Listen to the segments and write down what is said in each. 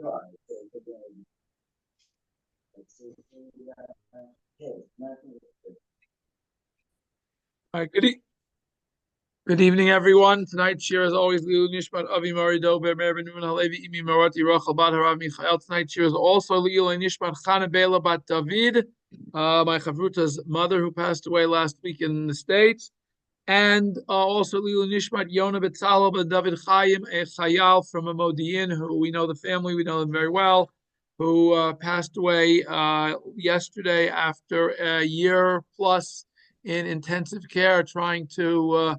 All right, good evening, everyone. Tonight's shiur, as always, Lilu Nishmat Avi Marido Ber Benun Halevi Imi Marati Rachel Bat Harav Michael. Tonight's shiur is also Lilu Nishmat Chana Bela Bat David, my chavruta's mother who passed away last week in the States, and also Lilu Nishmat Yona Betzalel Bat David Chaim, a chayal from a Modi'in, who we know the family, we know them very well, who passed away yesterday after a year plus in intensive care, trying to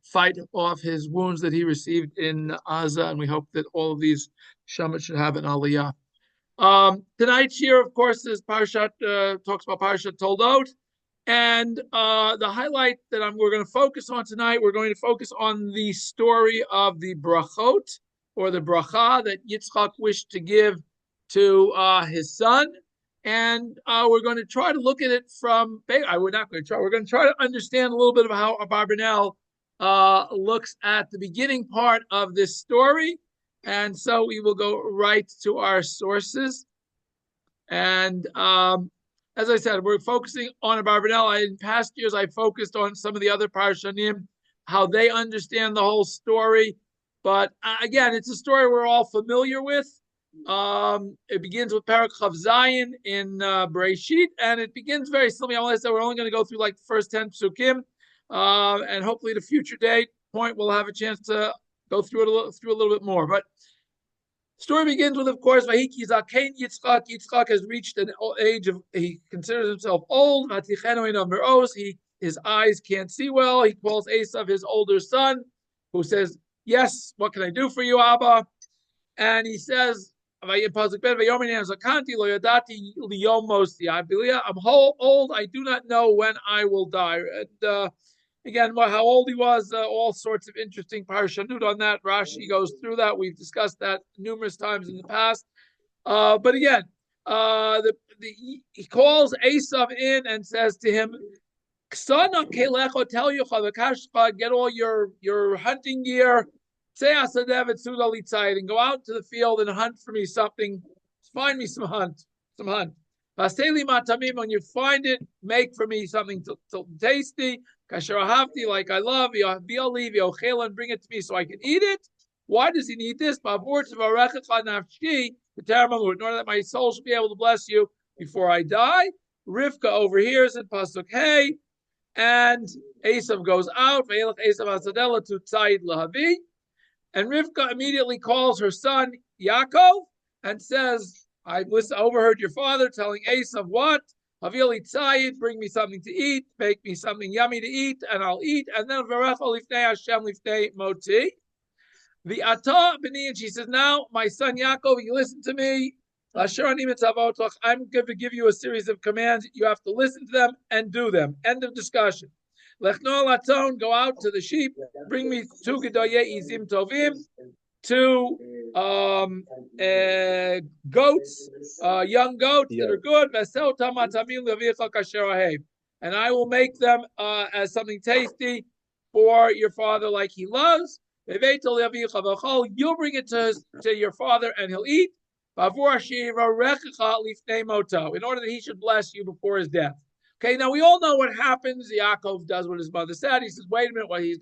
fight off his wounds that he received in Gaza, and we hope that all of these shamas should have an aliyah. Tonight's shiur, of course, is parshat talks about parshat Toldot, and the highlight that we're going to focus on tonight, we're going to focus on the story of the brachot, or the bracha that Yitzchak wished to give to his son. And we're going to try to look at it from, we're going to try to understand a little bit of how Abarbanel looks at the beginning part of this story. And so we will go right to our sources. And as I said, we're focusing on Abarbanel. In past years, I focused on some of the other parshanim, how they understand the whole story. But again, it's a story we're all familiar with. It begins with Parak Chav Zayin in Bereshit, and it begins very simply. I want to say we're only going to go through like the first 10 psukim, and hopefully at a future date point we'll have a chance to go through it a little bit more. But the story begins with, of course, Vayiki Zakein Yitzchak. Yitzchak has reached an age of, he considers himself old. His eyes can't see well. He calls Esav, his older son, who says, "Yes, what can I do for you, Abba?" And he says, I'm old, I do not know when I will die. And again, how old he was, all sorts of interesting parshanut on that. Rashi goes through that. We've discussed that numerous times in the past. But again, he calls Esav in and says to him, get all your hunting gear, and go out to the field and hunt for me something. Find me some hunt. When you find it, make for me something tasty, like I love, and bring it to me so I can eat it. Why does he need this? In order that my soul should be able to bless you before I die. Rivka overhears it, pasuk hey, and Esav goes out. And Rivka immediately calls her son Yaakov and says, I overheard your father telling Esav what? Havili tzayid, bring me something to eat, make me something yummy to eat, and I'll eat. And then Varech lifnei Hashem lifnei moti. The Atah b'ni, and she says, now, my son Yaakov, you listen to me. I'm going to give you a series of commands. You have to listen to them and do them. End of discussion. Lechno latzon, go out to the sheep, bring me 2 gedoye izim tovim, 2 goats, young goats that are good, and I will make them as something tasty for your father like he loves. You'll bring it to your father and he'll eat, in order that he should bless you before his death. Okay, now we all know what happens. Yaakov does what his mother said. He says, wait a minute, it's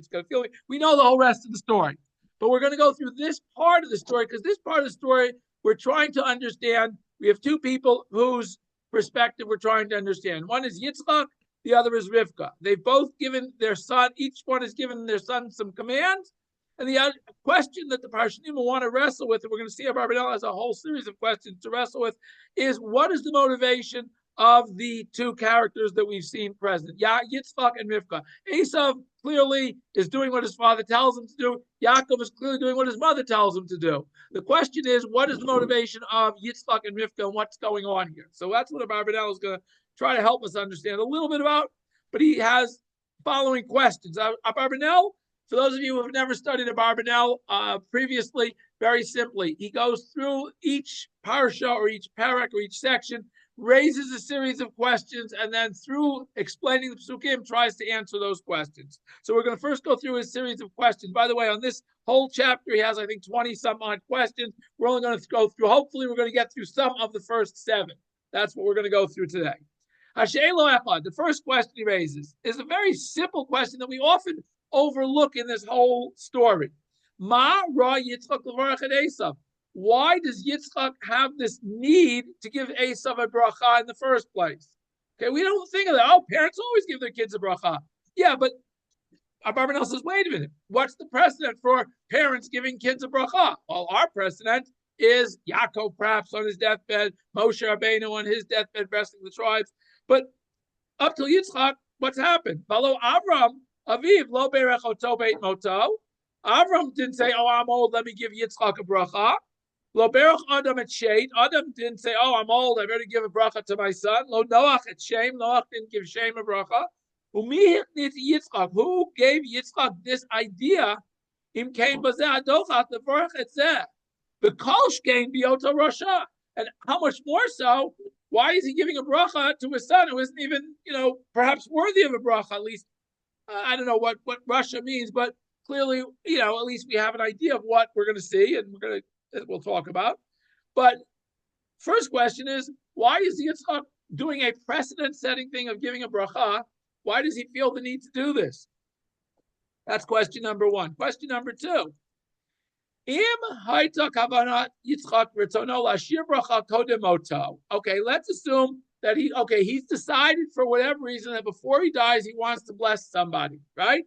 going to feel me. We know the whole rest of the story. But we're going to go through this part of the story, because this part of the story we're trying to understand. We have 2 people whose perspective we're trying to understand. One is Yitzchak, the other is Rivka. They've both given their son, each one has given their son some commands. And the question that the Parshanim will want to wrestle with, and we're going to see Abarbanel has a whole series of questions to wrestle with, is what is the motivation of the 2 characters that we've seen present, Yitzchak and Rivka. Esav clearly is doing what his father tells him to do. Yaakov is clearly doing what his mother tells him to do. The question is, what is the motivation of Yitzchak and Rivka, and what's going on here? So that's what Abarbanel is going to try to help us understand a little bit about, but he has following questions. Abarbanel, for those of you who have never studied Abarbanel previously, very simply, he goes through each parsha or each parak or each section, raises a series of questions, and then through explaining the psukim, tries to answer those questions. So we're going to first go through a series of questions. By the way, on this whole chapter. He has, I think, 20 some odd questions. We're only going to go through, hopefully, we're going to get through some of the first 7. That's what we're going to go through today. The first question he raises is a very simple question that we often overlook in this whole story. Ma ra Yitzchak levarach et Esav. Why does Yitzchak have this need to give Esav a bracha in the first place? Okay, we don't think of that. Oh, parents always give their kids a bracha. Yeah, but Abarbanel says, wait a minute. What's the precedent for parents giving kids a bracha? Well, our precedent is Yaakov perhaps on his deathbed, Moshe Rabbeinu on his deathbed, blessing the tribes. But up till Yitzchak, what's happened? Valo Avram, Aviv, lo berechoto beit moto. Avram didn't say, oh, I'm old, let me give Yitzchak a bracha. Lo berach Adam et Shem. Adam didn't say, oh, I'm old, I better give a bracha to my son. Lo Noach et Shem. Noach didn't give Shem a bracha. Yitzchak. Who gave Yitzchak this idea? Im came bazeh adochat levarach et zeh. The kolsh came bioto rasha. And how much more so? Why is he giving a bracha to his son who isn't even, perhaps worthy of a bracha? At least, I don't know what Russia means, but clearly, at least we have an idea of what we're going to see, and we'll talk about. But first question is, why is Yitzchak doing a precedent-setting thing of giving a bracha? Why does he feel the need to do this? That's question number 1. Question number 2. Okay, let's assume that he's decided for whatever reason that before he dies, he wants to bless somebody, right?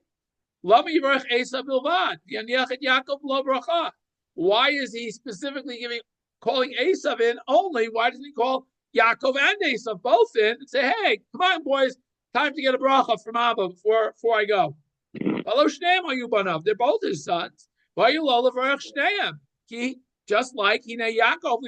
Why is he specifically calling Esav in only? Why doesn't he call Yaakov and Esav both in and say, hey, come on, boys, time to get a bracha from Abba before I go? They're both his sons. Just like Yaakov,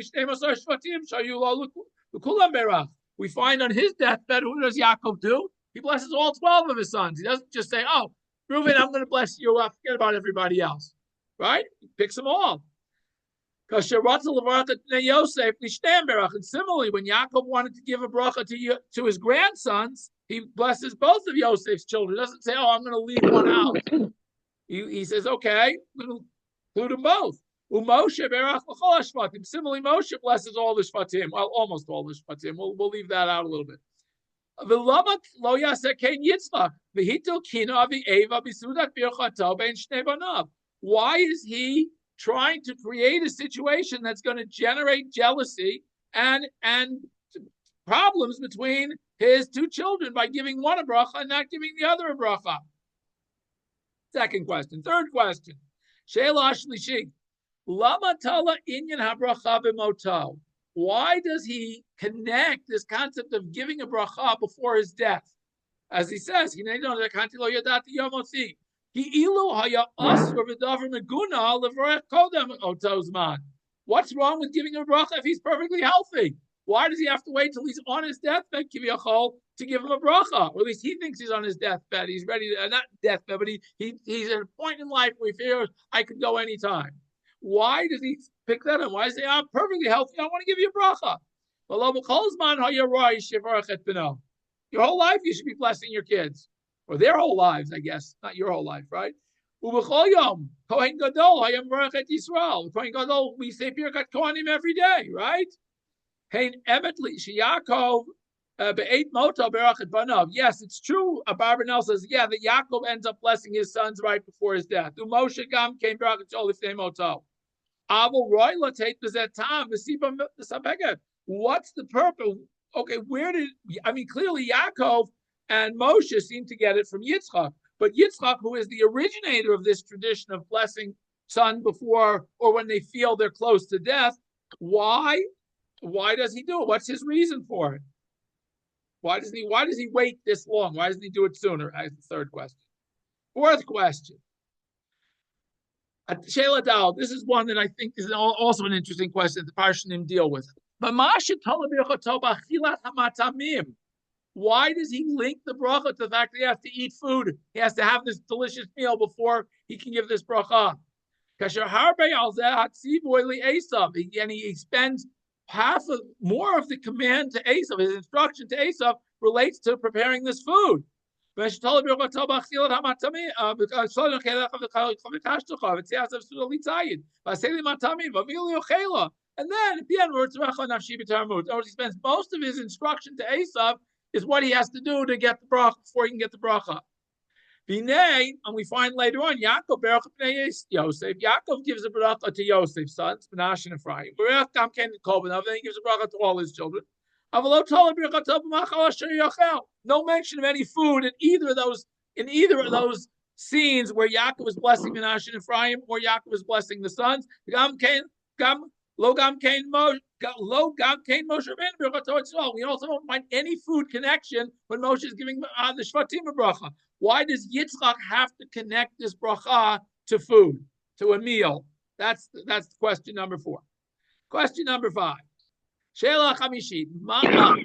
we find on his deathbed, who does Yaakov do? He blesses all 12 of his sons. He doesn't just say, oh, Reuven, I'm going to bless you. I'll forget about everybody else. Right? He picks them all. And similarly, when Yaakov wanted to give a bracha to his grandsons, he blesses both of Yosef's children. He doesn't say, oh, I'm going to leave one out. He says, okay, I'm going to include them both. Similarly, Moshe blesses all the Shvatim. Well, almost all the Shvatim. We'll leave that out a little bit. Why is he trying to create a situation that's going to generate jealousy and problems between his 2 children by giving one a bracha and not giving the other a bracha? Second question. Third question. Sheila Shlishi. Lama tala inyan habracha b'moto. Why does he connect this concept of giving a bracha before his death? As he says, what's wrong with giving a bracha if he's perfectly healthy? Why does he have to wait till he's on his deathbed, kiviyachol, to give him a bracha? Or at least he thinks he's on his deathbed. He's ready to, not deathbed, but he's at a point in life where he feels, I could go anytime. Why does he pick that up? Why does he say, I'm perfectly healthy, I want to give you a bracha? Your whole life you should be blessing your kids. Or their whole lives, I guess. Not your whole life, right? Kohen Gadol, Kohen Gadol, we say Birkat Kohanim every day, right? Yes, it's true. Abarbanel says, yeah, that Yaakov ends up blessing his sons right before his death. What's the purpose? Okay, clearly Yaakov and Moshe seem to get it from Yitzchak, but Yitzchak, who is the originator of this tradition of blessing son before or when they feel they're close to death, why does he do it? What's his reason for it? Why does he wait this long? Why doesn't he do it sooner? That's the third question. Fourth question. Sheila Dal, this is one that I think is also an interesting question that the Parshanim deal with. Why does he link the bracha to the fact that he has to eat food? He has to have this delicious meal before he can give this bracha. And he spends more of the command to Esav, his instruction to Esav relates to preparing this food. Because and then at the end, he spends most of his instruction to Esav is what he has to do to get the bracha before he can get the bracha. And we find later on, Yaakov Yosef. Yaakov gives a bracha to Yosef's sons, Menashe and Ephraim. Then he gives a bracha to all his children. No mention of any food in either of those scenes where Yaakov is blessing Menashe and Ephraim or Yaakov is blessing the sons. We also don't find any food connection when Moshe is giving the Shvatim a bracha. Why does Yitzchak have to connect this bracha to food, to a meal? That's question number 4. Question number 5. Sheila Chamishi.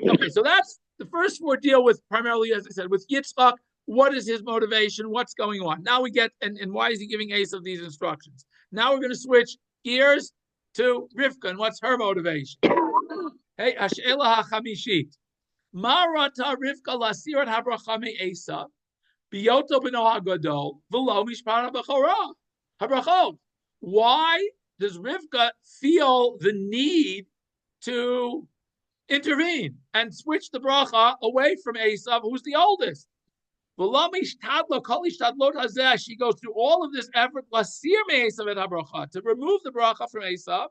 Okay, so that's the first 4 deal with primarily, as I said, with Yitzchak. What is his motivation? What's going on? Now we get, and why is he giving Esav these instructions? Now we're going to switch gears to Rivka, and what's her motivation? Hey, Sheila Chamishit. Ma rata Rivka lasirat habracha me Esav, biyoto b'no hagadol, v'lo mishpar habachora. Habrachot. Why does Rivka feel the need to intervene and switch the bracha away from Esav, who's the oldest? She goes through all of this effort to remove the bracha from Esav.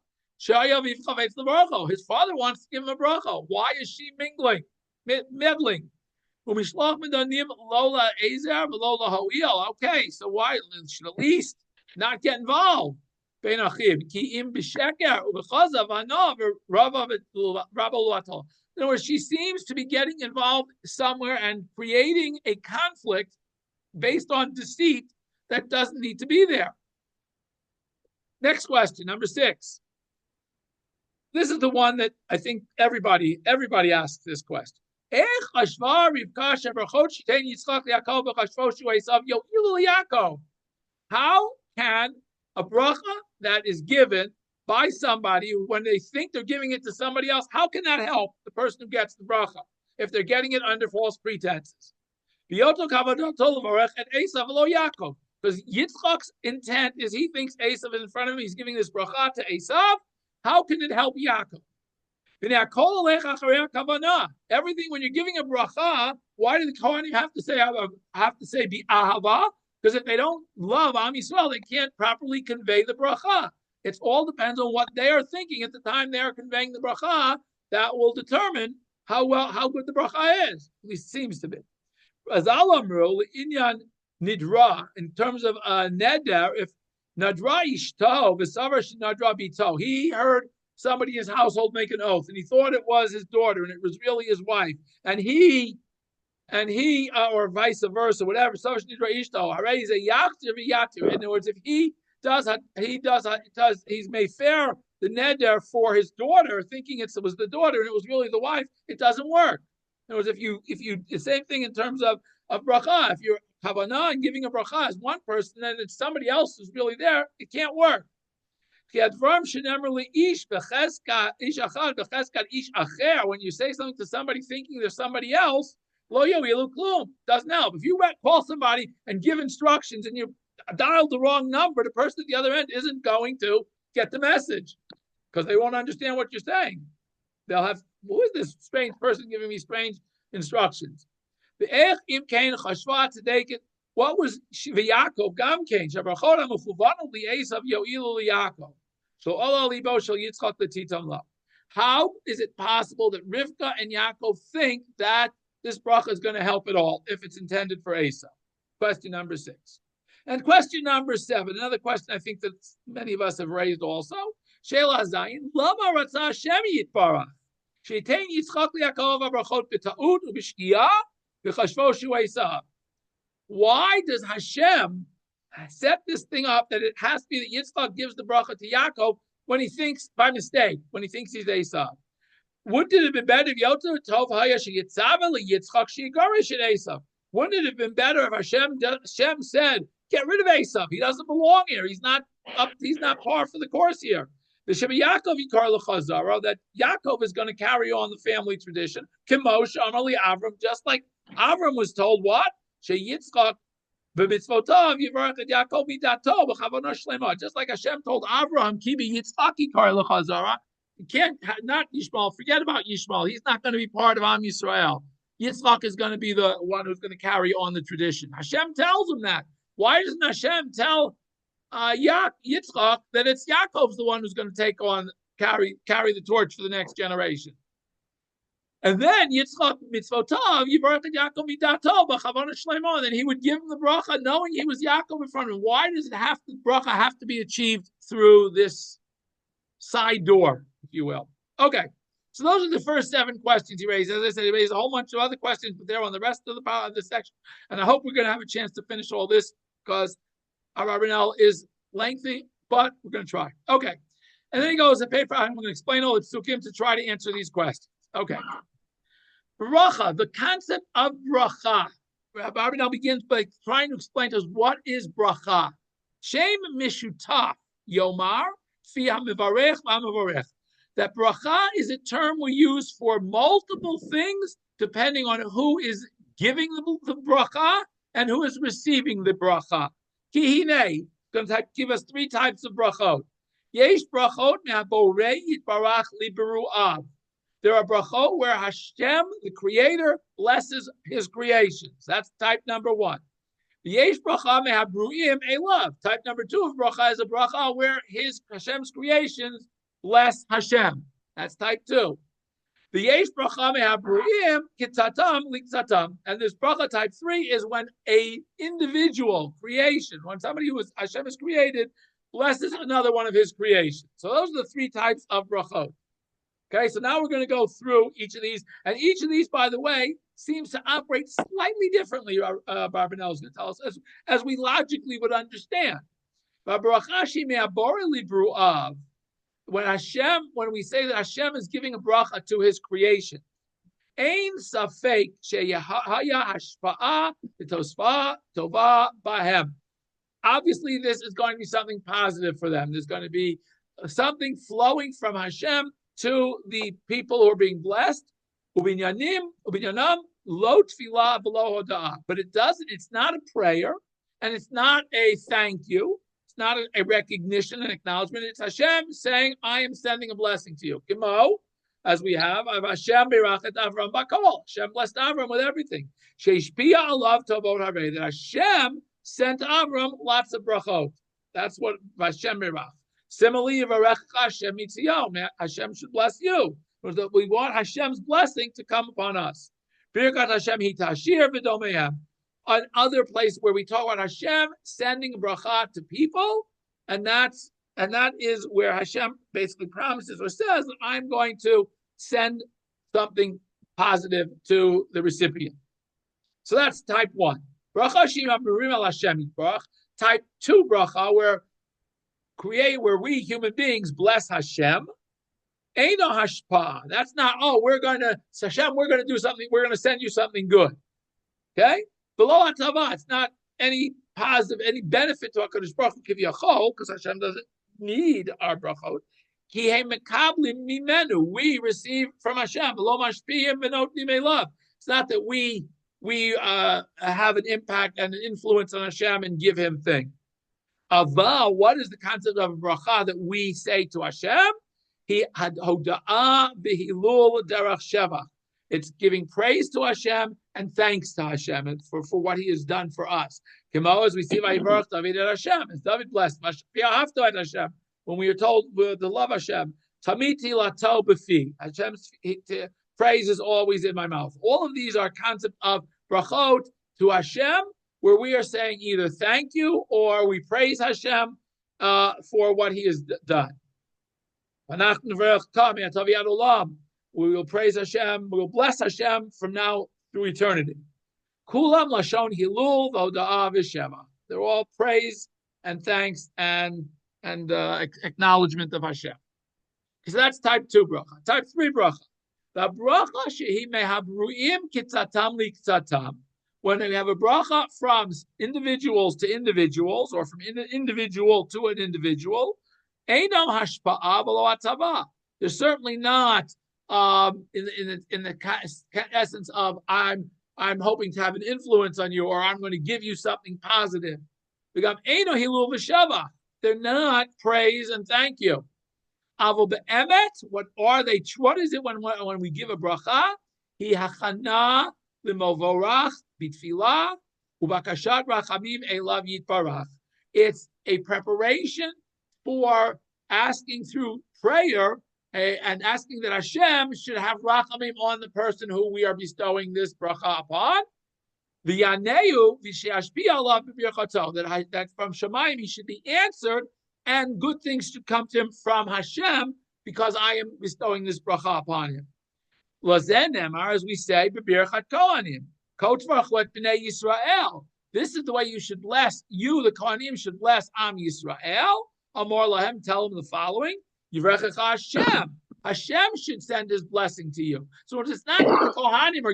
His father wants to give him a bracha. Why is she meddling? Okay, so why should at least not get involved? In other words, she seems to be getting involved somewhere and creating a conflict based on deceit that doesn't need to be there. Next question, number 6. This is the one that I think everybody asks this question. How can a bracha that is given by somebody when they think they're giving it to somebody else, how can that help the person who gets the bracha if they're getting it under false pretenses? Because Yitzchak's intent is he thinks Esav is in front of him, he's giving this bracha to Esav. How can it help Yaakov? Everything when you're giving a bracha, why do the Kohanim have to say bi'ahava? Because if they don't love Am Yisrael, they can't properly convey the bracha. It all depends on what they are thinking at the time they are conveying the bracha. That will determine how good the bracha is. At least it seems to be. Azal Amru inyan nidra, in terms of neder, if nadra ishto v'savar nadra bito, he heard somebody in his household make an oath, and he thought it was his daughter, and it was really his wife, and he or vice versa, whatever. In other words, if he's made fair the neder for his daughter, thinking it was the daughter and it was really the wife, it doesn't work. In other words, if you the same thing in terms of bracha, if you're kavanah and giving a bracha as one person and it's somebody else who's really there, it can't work. When you say something to somebody thinking there's somebody else, doesn't help. If you call somebody and give instructions and you dialed the wrong number, the person at the other end isn't going to get the message because they won't understand what you're saying. They'll have, who is this strange person giving me strange instructions? What was Yaakov Gamkein? How is it possible that Rivka and Yaakov think that this bracha is going to help at all if it's intended for Esau? Question number 6. And question number 7, another question I think that many of us have raised also. Sheila Zayin, Lama Ratzah Hashem Yitbarach. Sheitein Yitzchak liYaakov abrachot b'ta'ut u'b'shkiya v'chashvo shu Esau. Why does Hashem set this thing up that it has to be that Yitzchak gives the bracha to Yaakov when he thinks, by mistake, when he thinks he's Esau? Wouldn't it have been better if Yoter Tov Haya sheYitzava liYitzchak sheYigarish at Esau? Wouldn't it have been better if Hashem said, get rid of Esau. He doesn't belong here. He's not par for the course here. The Sheba Yaakov Yikar L'Chazara, that Yaakov is going to carry on the family tradition. Kimosh Amali Avram, just like Avram was told what? sheyitzchak b'mitzvotav yivarach et Yaakov midato b'chavona shlema. Just like Hashem told Abraham, Kibi Yitzchaki kar l'chazara. You can't not Yishmael. Forget about Yishmael. He's not going to be part of Am Yisrael. Yitzchak is going to be the one who's going to carry on the tradition. Hashem tells him that. Why doesn't Hashem tell Yitzchak that it's Yaakov's the one who's going to carry the torch for the next generation? And then Yitzchak mitzvotav yivarach et Yaakov midato b'chavona shlema. Then he would give him the bracha, knowing he was Yaakov in front of him. Why does the bracha have to be achieved through this side door, if you will? Okay, so those are the first 7 questions he raised. As I said, he raised a whole bunch of other questions, but they're on the rest of this section. And I hope we're going to have a chance to finish all this because Abarbanel is lengthy, but we're going to try. Okay, and then he goes, I'm going to explain all the psukim to try to answer these questions. Okay. Bracha, the concept of bracha. Abarbanel begins by trying to explain to us what is bracha. Shem mishutaf yomar fi hamivarech v'hamivarech. That bracha is a term we use for multiple things depending on who is giving the bracha and who is receiving the bracha. Ki hine, going to give us 3 types of brachot. Yesh brachot me'aborei yitbarach liberu'av. There are brachot where Hashem, the Creator, blesses His creations. That's type number 1. Yesh bracha me'habruim elav. Type number 2 of bracha is a bracha where Hashem's creations bless Hashem. That's type 2. The yesh bracha me'habruim kitzatam likzatam. And this bracha type 3 is when a individual creation, when somebody who Hashem has created, blesses another one of His creations. So those are the 3 types of brachot. Okay, so now we're going to go through each of these. And each of these, by the way, seems to operate slightly differently, Abarbanel is going to tell us, as we logically would understand. When we say that Hashem is giving a bracha to His creation, ein safek sheyahaya hashpa'a v'tosfa tova bahem. Obviously, this is going to be something positive for them. There's going to be something flowing from Hashem to the people who are being blessed. Ubinyanam lo tefillah v'lo hoda'ah. But it's not a prayer, and it's not a thank you. It's not a recognition and acknowledgement. It's Hashem saying, I am sending a blessing to you. Kimo, as we have, Hashem birachet Avram bakol. Hashem blessed Avram with everything. Sheishpia alav tovot harei. That Hashem sent Avram lots of brachot. That's what Hashem birach. Similarly, Hashem should bless you. We want Hashem's blessing to come upon us. On other places where we talk about Hashem sending bracha to people, and that is where Hashem basically promises or says that I'm going to send something positive to the recipient. So that's type 1. Bracha shema b'rim el Hashem yitbarach. Type 2 bracha where we human beings bless Hashem. Eino hashpa. That's not, Hashem, we're going to do something, we're going to send you something good. Okay? Below atava, it's not any positive, any benefit to HaKadosh Baruch Hu kiviyachol, because Hashem doesn't need our brachot. Ki he mekablim mimenu. We receive from Hashem. Below mashpiyim v'notnim elav. It's not that we have an impact and an influence on Hashem and give Him things. Ava, what is the concept of a bracha that we say to Hashem? Hoda'ah b'hilul derech shevach. It's giving praise to Hashem and thanks to Hashem for what He has done for us. As we see Vayivarach David at Hashem, as David blessed Hashem, when we are told to love Hashem, Tamiti lato b'fi. Hashem's praise is always in my mouth. All of these are concepts of brachot to Hashem, where we are saying either thank you or we praise Hashem for what He has done. We will praise Hashem, we will bless Hashem from now through eternity. Kulam lashon hilul v'hoda'ah v'shema. They're all praise and thanks and acknowledgement of Hashem. So that's type 2 bracha. Type 3 bracha. The bracha shehi mehabruim kitzatam likzatam. When we have a bracha from individuals to individuals, or from individual to an individual, einam hashpa'a v'lo atava. There's certainly not in the essence of I'm I'm hoping to have an influence on you, or I'm going to give you something positive. They're not praise and thank you. What are they? What is it when we give a bracha? Hi hachana l'movorach bitfilah ubakashat rachamim elav yitbarach. It's a preparation for asking through prayer and asking that Hashem should have rachamim on the person who we are bestowing this bracha upon. V'yaneu v'sheyashpi alav b'birchato, that from Shemayim he should be answered, and good things should come to him from Hashem because I am bestowing this bracha upon him. Lazen nemar, as we say, b'birchat kohanim, kotvach let b'nei Yisrael. This is the way you should bless. You, the kohanim, should bless Am Yisrael. Amor lahem, tell him the following: Yivrechecha Hashem. Hashem should send his blessing to you. So it's not that the kohanim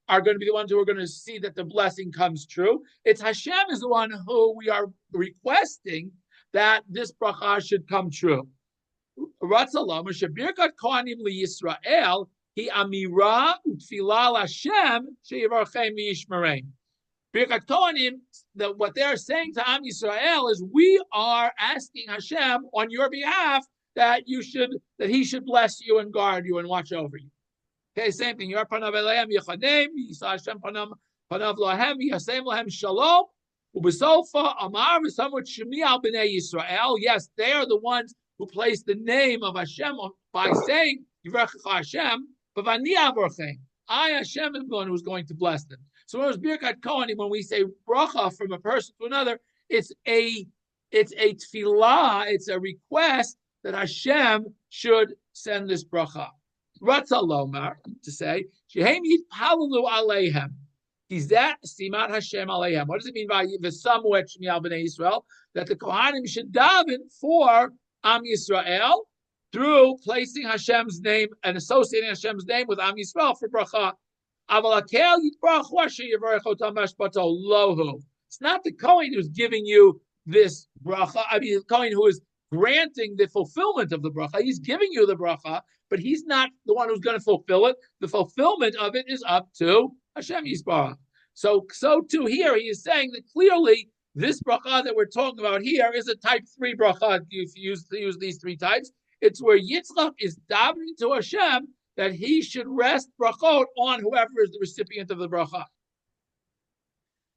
are going to be the ones who are going to see that the blessing comes true. It's Hashem is the one who we are requesting that this bracha should come true. Ratzalom shebirkat kohanim liyisrael hi amira utfilah Hashem sheyivarchem v'yishmerein. Birkat kohanim, that what they're saying to Am Yisrael is, we are asking Hashem on your behalf that he should bless you and guard you and watch over you. Okay, same thing. Your panav elehem yechadem, Yisa Hashem panav lahem yasem lahem shalom. Ubesofa amar v'samut shemi al b'nei Yisrael. Yes, they are the ones who place the name of Hashem by saying Yivrechecha Hashem, but v'ani avorchem. I Hashem am the one who's going to bless them. So when it was Birkat Kohanim, when we say bracha from a person to another, it's a tefillah, it's a request that Hashem should send this bracha. Ratzah lomar, to say, shehem yitpalalu aleihem. Is that simat Hashem aleihem? What does it mean by v'samuet shmi al b'nei Yisrael? That the Kohanim should daven for Am Yisrael through placing Hashem's name and associating Hashem's name with Am Yisrael for bracha. It's not the Kohen who's giving you this bracha. I mean, the Kohen who is granting the fulfillment of the bracha. He's giving you the bracha, but he's not the one who's going to fulfill it. The fulfillment of it is up to Hashem Yisbarach. So too here, he is saying that clearly this bracha that we're talking about here is a type 3 bracha. If you use these 3 types, it's where Yitzchak is davening to Hashem that he should rest brachot on whoever is the recipient of the bracha.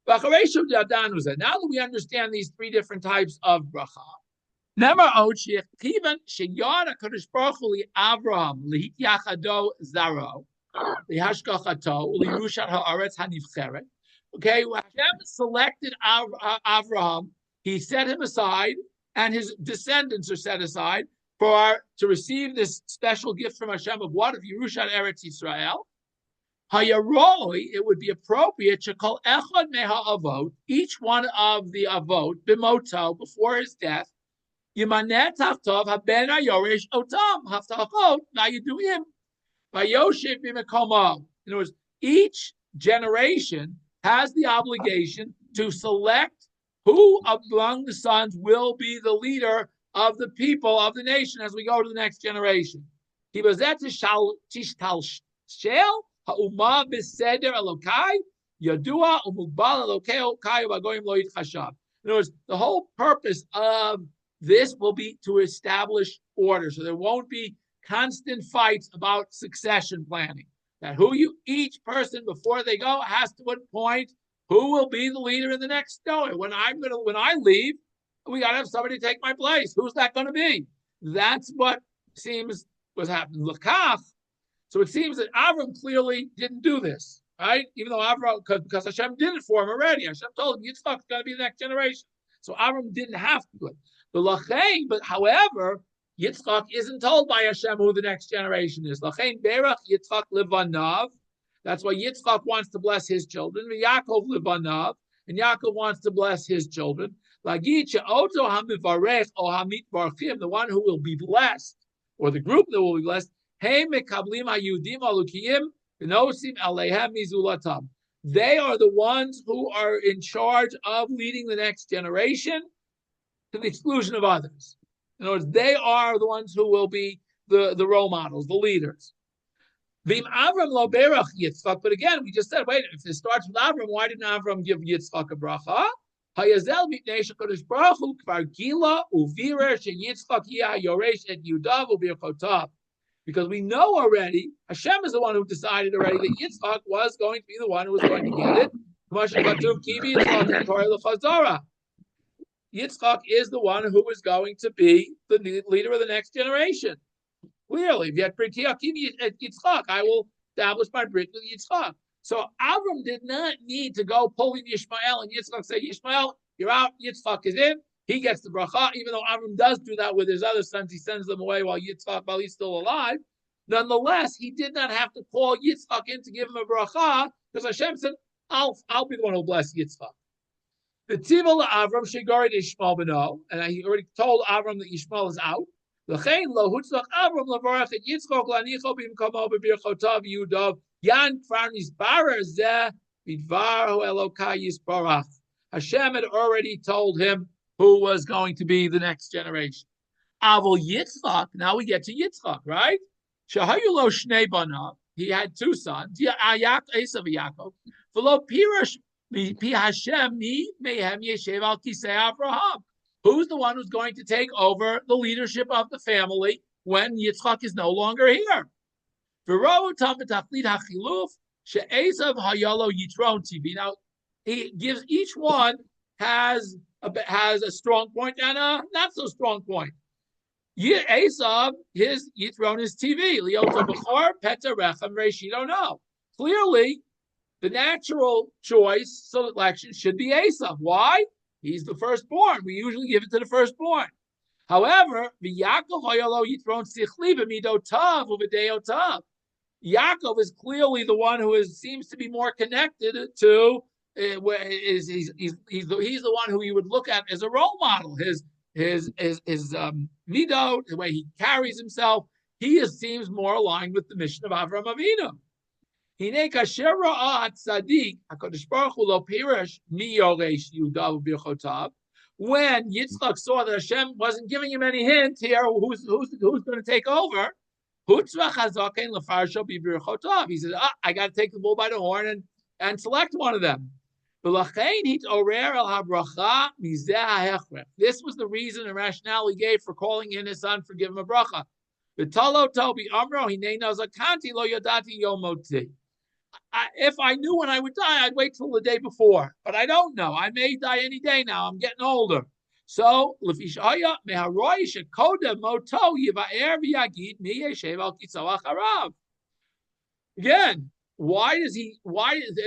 Now that we understand these 3 different types of bracha, okay, when Hashem selected Avraham, he set him aside, and his descendants are set aside to receive this special gift from Hashem of what? Of Yerushat Eretz Yisrael. Hayaroi, it would be appropriate to call echad meha avot, each one of the avot, bimoto, before his death, yimaneh tachtov haben hayorish otam, haftachot, nayuduim, vayoshev b'mekomo. In other words, each generation has the obligation to select who among the sons will be the leader of the people of the nation as we go to the next generation. In other words, the whole purpose of this will be to establish order, so there won't be constant fights about succession planning. That each person before they go has to appoint who will be the leader in the next story. When I leave, we got to have somebody take my place. Who's that going to be? That's what seems was happening. Lakach. So it seems that Avram clearly didn't do this, right? Even though Avram, because Hashem did it for him already. Hashem told him Yitzchak's going to be the next generation. So Avram didn't have to do it. But however, Yitzchak isn't told by Hashem who the next generation is. Lachein berach Yitzchak levanav. That's why Yitzchak wants to bless his children. Yaakov levanav, and Yaakov wants to bless his children. The one who will be blessed, or the group that will be blessed, they are the ones who are in charge of leading the next generation to the exclusion of others. In other words, they are the ones who will be the role models, the leaders. Vim Avram lo berach Yitzchak. But again, we just said, wait, if it starts with Avram, why didn't Avram give Yitzchak a bracha? Hayazel mitnei shekadosh baruch hu kvar gila uvirer sheYitzchak yeh yoresh et Yudav ubirchotav. Because we know already, Hashem is the one who decided already that Yitzchak was going to be the one who was going to get it. Yitzchak is the one who is going to be the leader of the next generation. Clearly, Yitzchak, I will establish my brit with Yitzchak. So Avram did not need to go pulling Yishmael and Yitzchak say, Yishmael, you're out, Yitzchak is in. He gets the bracha, even though Avram does do that with his other sons. He sends them away while he's still alive. Nonetheless, he did not have to call Yitzchak in to give him a bracha, because Hashem said, I'll be the one who will bless Yitzchak. The Tivol Avram Shegarid Ishmael Beno, and he already told Avram that Yishmael is out. L'chein lo hutzlach Avram levarach et Yitzchak lanicho b'mkomo b'birchotav Yudav yan kvar nisbarer zeh bidvar hu Elokai yisbarach. Hashem had already told him who was going to be the next generation. Avol Yitzchak, now we get to Yitzchak, right? Shahayu lo shnei banav, he had two sons, Esav and Yaakov. V'lo pirash pi Hashem mi mehem yeshev al kisei Avraham. Who's the one who's going to take over the leadership of the family when Yitzchak is no longer here? V'rohu tam b'tachlit hachiluf she'esav hayalo yitron TV. Now, he gives each one has a strong point and a not so strong point. Esav, his Yitron is TV. Liota Bechor, Peta Rechem, Reishi, don't know. Clearly, the natural choice selection should be Esav. Why? He's the firstborn. We usually give it to the firstborn. However, Yaakov Hayalo Yitron Sichli b'midotav u'v'deotav. Yaakov is clearly the one who seems to be more connected to. He's the one who you would look at as a role model. His midot, the way he carries himself, seems more aligned with the mission of Avraham Avinu. Hine kasher ra'at tzadik HaKadosh Baruch Hu lo pirish mi yoresh Yudav b'irchotav. When Yitzchak saw that Hashem wasn't giving him any hint here, who's going to take over? He said, I got to take the bull by the horn and select one of them. This was the reason and rationale he gave for calling in his son for giving him a bracha. If I knew when I would die, I'd wait till the day before. But I don't know. I may die any day now. I'm getting older. So, again,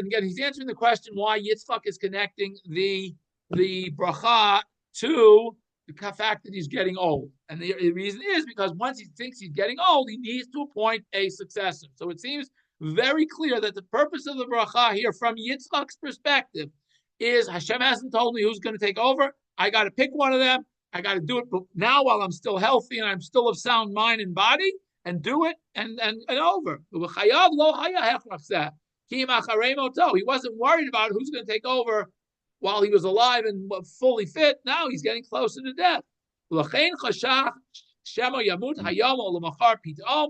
and again, he's answering the question why Yitzchak is connecting the bracha to the fact that he's getting old. And the reason is because once he thinks he's getting old, he needs to appoint a successor. So it seems very clear that the purpose of the bracha here from Yitzchak's perspective is Hashem hasn't told me who's going to take over. I got to pick one of them. I got to do it now while I'm still healthy and I'm still of sound mind and body, and do it and over. He wasn't worried about who's going to take over while he was alive and fully fit. Now he's getting closer to death.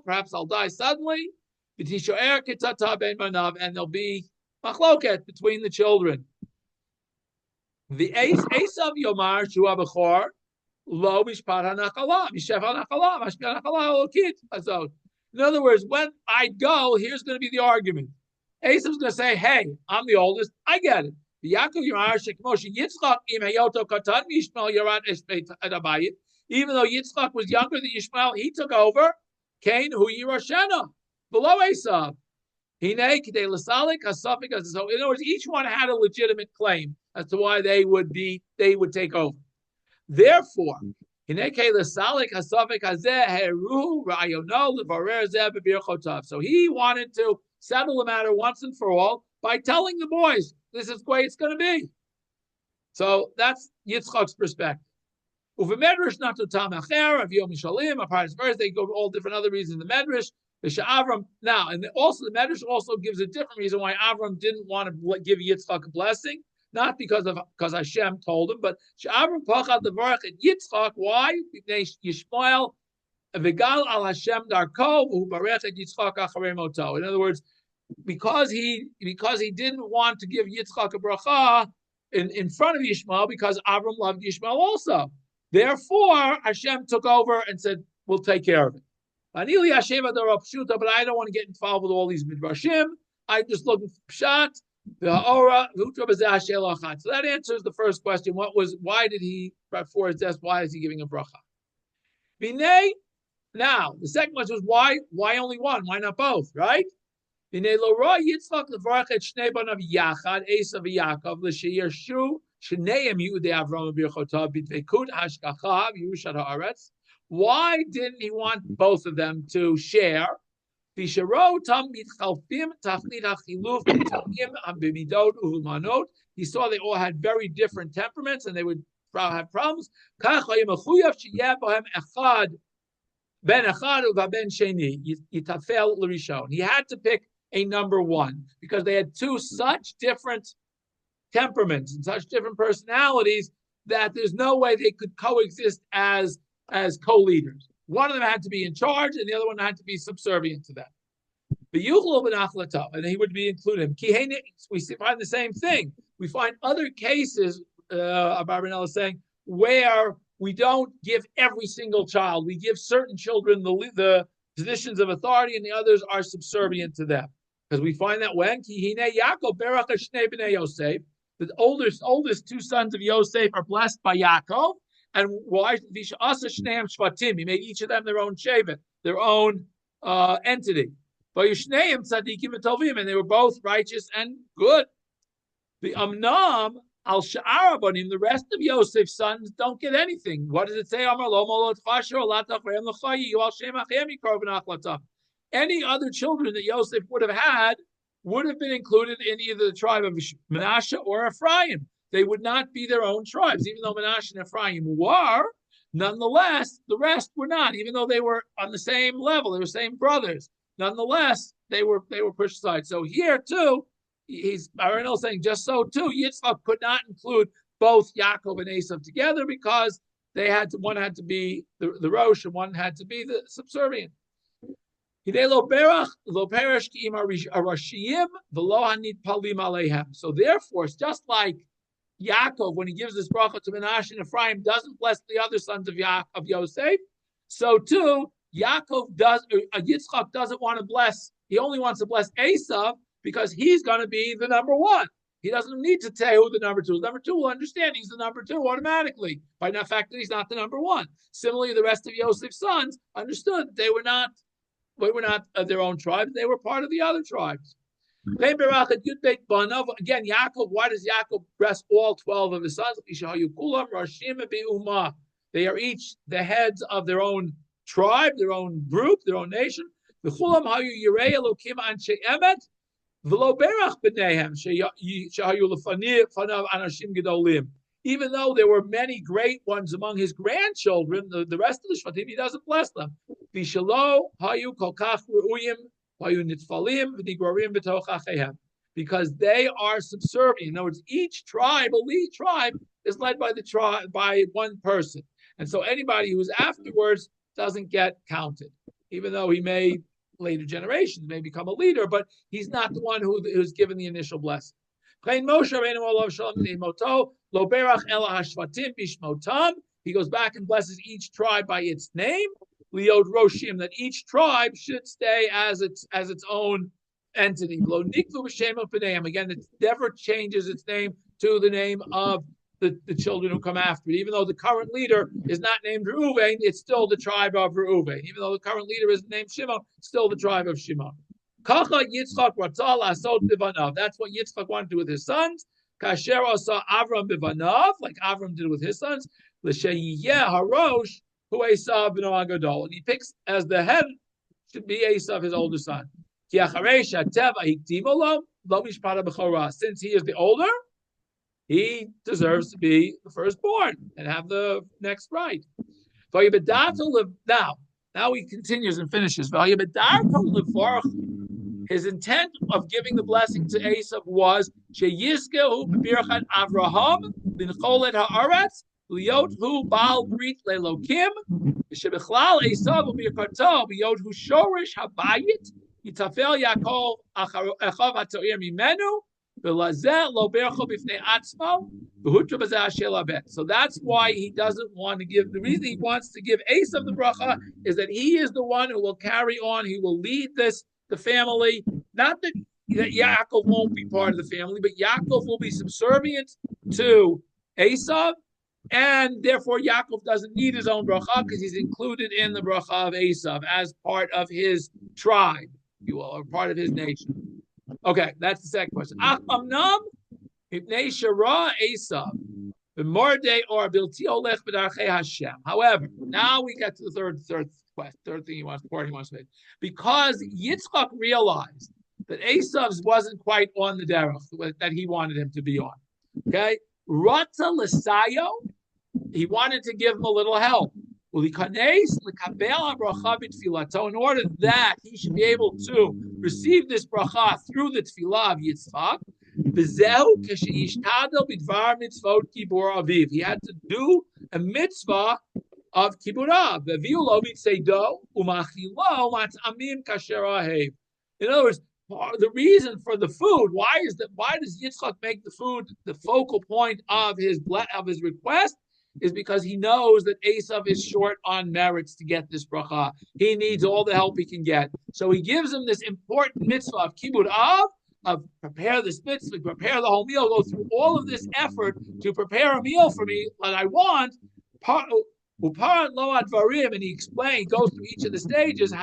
Perhaps I'll die suddenly. And there'll be machloket between the children. The Esav Yomar Shua Bechor Lo Mishpat HaNachala Mishef HaNachala Mashpia HaNachala Lokit Azot. In other words, when I go, here's going to be the argument. Esav's going to say, "Hey, I'm the oldest. I get it." Yaakov Yomar Shekmoshe Yitzchak Im Hayoto Katan Yishmael Yorat Eshbeit Adabayit. Even though Yitzchak was younger than Yishmael, he took over. Cain Hu Yiroshena below Esav. So in other words, each one had a legitimate claim as to why they would take over. Therefore, so he wanted to settle the matter once and for all by telling the boys, this is the way it's going to be. So that's Yitzchak's perspective. They go to all different other reasons in the Medrash. Now, and also the Medrash also gives a different reason why Avram didn't want to give Yitzchak a blessing, not because Hashem told him, but Avram pachad levarach et Yitzchak. Why? Yishmael Vigal al Hashem darko ubarech et Yitzchak acharei moto. In other words, because he didn't want to give Yitzchak a bracha in front of Yishmael, because Avram loved Yishmael also. Therefore, Hashem took over and said, "We'll take care of it." But I don't want to get involved with all these midrashim. I'm just looking for pshat. So that answers the first question. Why did he, before his death, why is he giving a bracha? Now, the second question was why only one? Why not both, right? Yitzchak levarach et shnei banav yachad, Esav v'Yaakov, l'sheyershu shneim yudei Avram b'birchotav b'dveikut hashgacha v'yushat haaretz. Why didn't he want both of them to share? He saw they all had very different temperaments and they would have problems. He had to pick a number one because they had two such different temperaments and such different personalities that there's no way they could coexist as co-leaders. One of them had to be in charge, and the other one had to be subservient to them. And he would be included. We find the same thing. We find other cases, Abarbanel is saying, where we don't give every single child. We give certain children the positions of authority, and the others are subservient to them. Because we find that when the oldest two sons of Yosef are blessed by Yaakov. And why? He made each of them their own shevet, their own entity. And they were both righteous and good. The Amnam al Sha'arabanim, the rest of Yosef's sons don't get anything. What does it say? Any other children that Yosef would have had would have been included in either the tribe of Manasseh or Ephraim. They would not be their own tribes, even though Manasseh and Ephraim were. Nonetheless, the rest were not, even though they were on the same level, they were same brothers. Nonetheless, they were pushed aside. So here too, Abarbanel saying just so too, Yitzchak could not include both Yaakov and Esav together because one had to be the Rosh and one had to be the subservient. So therefore, it's just like Yaakov, when he gives this bracha to Manasseh and Ephraim, doesn't bless the other sons of Yosef. So too, Yitzchak doesn't want to bless. He only wants to bless Esav because he's going to be the number one. He doesn't need to tell who the number two is. Number two will understand he's the number two automatically by the fact that he's not the number one. Similarly, the rest of Yosef's sons understood that they were not of their own tribe. They were part of the other tribes. Again, Yaakov, why does Yaakov bless all 12 of his sons? They are each the heads of their own tribe, their own group, their own nation. Even though there were many great ones among his grandchildren, the rest of the Shvatim, he doesn't bless them. Because they are subservient. In other words, each elite tribe, is led by one person. And so anybody who's afterwards doesn't get counted, even though he may, later generations, may become a leader, but he's not the one who's given the initial blessing. He goes back and blesses each tribe by its name. Liod Roshim, that each tribe should stay as its own entity. Again, it never changes its name to the name of the children who come after it. Even though the current leader is not named Reuven, it's still the tribe of Reuven. Even though the current leader isn't named Shimon, it's still the tribe of Shimon. That's what Yitzchak wanted to do with his sons. Kasher asa Avram bivanav, like Avram did with his sons. L'sheyiyeh harosh hu Esav b'no agadol, and he picks as the head should be Esav, his older son. Ki acharei shateva hiktivo lo mishpata b'chora. Since he is the older, he deserves to be the firstborn and have the next right. Now he continues and finishes. His intent of giving the blessing to Esav was Sheyizkehu b'birchat Avraham b'ncholet haaretz Liot hu bal brit lelokim. Shebechlal Esav u'birkato b'yot hu shorish habayit yitafel Yaakov echav hatoir mimenu v'lazeh lo bercho b'fnei atzmo v'hutra b'zeh asher labet. So that's why he doesn't want to give. The reason he wants to give Esav the bracha is that he is the one who will carry on. He will lead the family. Not that Yaakov won't be part of the family, but Yaakov will be subservient to Esav. And therefore, Yaakov doesn't need his own bracha because he's included in the bracha of Esav as part of his tribe, you will, or part of his nation. Okay, that's the second question. Amnam ipnei shara Esav b'mordei or bilti olech b'darchei Hashem. However, now we get to the third thing he wants to make. Because Yitzchak realized that Esav's wasn't quite on the derech that he wanted him to be on. Okay, Rata Lesayo, he wanted to give him a little help. In order that he should be able to receive this bracha through the tefillah of Yitzchak, he had to do a mitzvah of kibburav. In other words, the reason for the food, why does Yitzchak make the food the focal point of his request? Is because he knows that Esav is short on merits to get this bracha. He needs all the help he can get. So he gives him this important mitzvah of kibud of prepare this mitzvah, prepare the whole meal, go through all of this effort to prepare a meal for me that I want. And he explains, goes through each of the stages.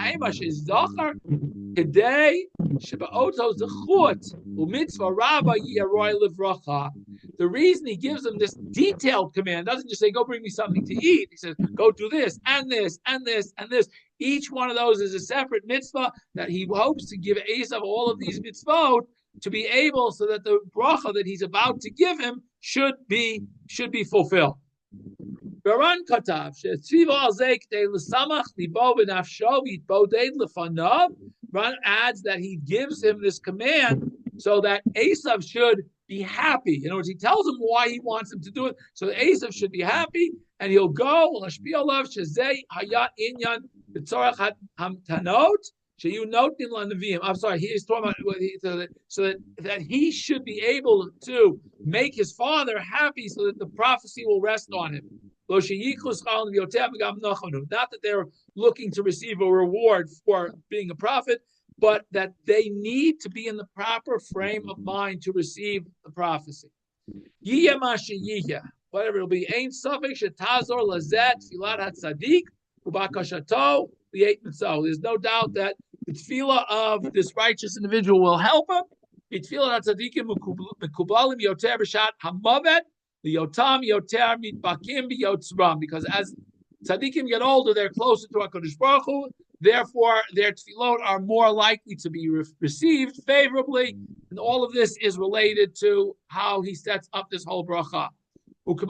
The reason he gives them this detailed command doesn't just say, go bring me something to eat. He says, go do this, and this, and this, and this. Each one of those is a separate mitzvah that he hopes to give Esav all of these mitzvot to be able so that the bracha that he's about to give him should be fulfilled. Baran Katav, Ran adds that he gives him this command so that Esav should be happy. In other words, he tells him why he wants him to do it, so that Esav should be happy, and he'll go. I'm sorry, he is talking about so that he should be able to make his father happy, so that the prophecy will rest on him. Not that they're looking to receive a reward for being a prophet, but that they need to be in the proper frame of mind to receive the prophecy. Whatever it'll be, Ein Safek Shetazor Lazet Filat HaTzadik Ubakashato Liet Mitzah. There's no doubt that the tefillah of this righteous individual will help him. Tefillah HaTzadikim Mekubalim Yoter B'Shat Hamavet Liyotam Yoter Mitbakim B'Yotzram. Because as tzaddikim get older, they're closer to HaKadosh Baruch Hu. Therefore, their tefillot are more likely to be received favorably. And all of this is related to how he sets up this whole bracha. Like the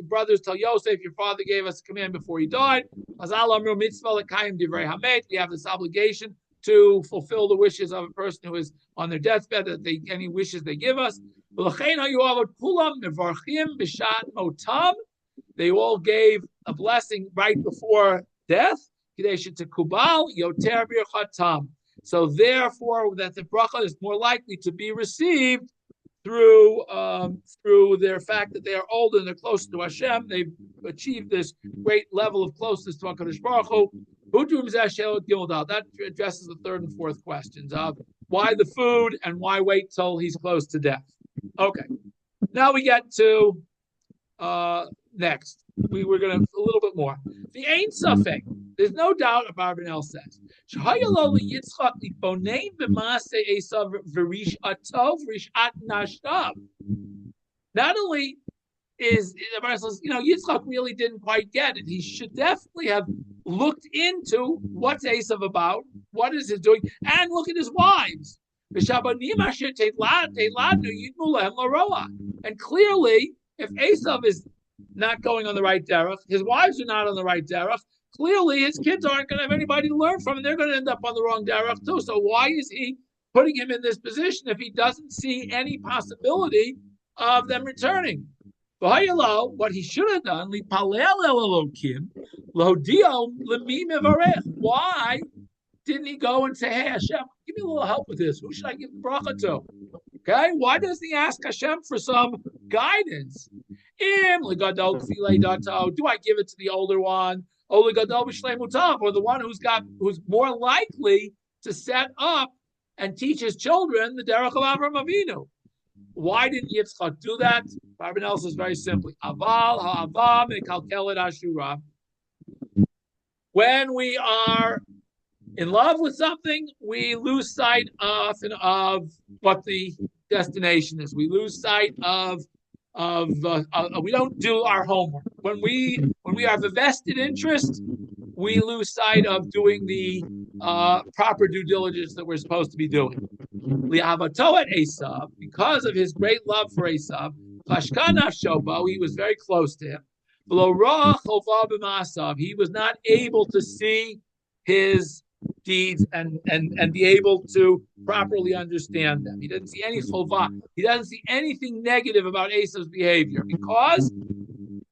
brothers tell Yosef, your father gave us a command before he died. We have this obligation to fulfill the wishes of a person who is on their deathbed, that any wishes they give us. They all gave a blessing right before death. So therefore, that the bracha is more likely to be received through their fact that they are older and they're closer to Hashem. They've achieved this great level of closeness to HaKadosh Baruch Hu. That addresses the third and fourth questions of why the food and why wait till he's close to death. Okay, now we get to next. We were going to a little bit more. The Ein Safek. There's no doubt, Abarbanel says. Not only is Yitzchak really didn't quite get it. He should definitely have looked into what's Esav about, what is he doing, and look at his wives. And clearly, if Esav is not going on the right derech, his wives are not on the right derech, clearly his kids aren't going to have anybody to learn from, and they're going to end up on the wrong derech too. So why is he putting him in this position if he doesn't see any possibility of them returning? What he should have done, why didn't he go and say, hey, Hashem, give me a little help with this? Who should I give the bracha to? Okay, why doesn't he ask Hashem for some guidance? Do I give it to the older one? Or the one who's more likely to set up and teach his children the derech of Avraham Avinu? Why didn't Yitzchak do that? Abarbanel says very simply, Aval ha'ava mekalkelet hashura. When we are in love with something, we lose sight often of what the destination is. We lose sight of we don't do our homework. When we have a vested interest, we lose sight of doing the proper due diligence that we're supposed to be doing. Li'avato et Esav, because of his great love for Esav, he was very close to him. He was not able to see his deeds and be able to properly understand them. He doesn't see any chovah. He doesn't see anything negative about Esav's behavior because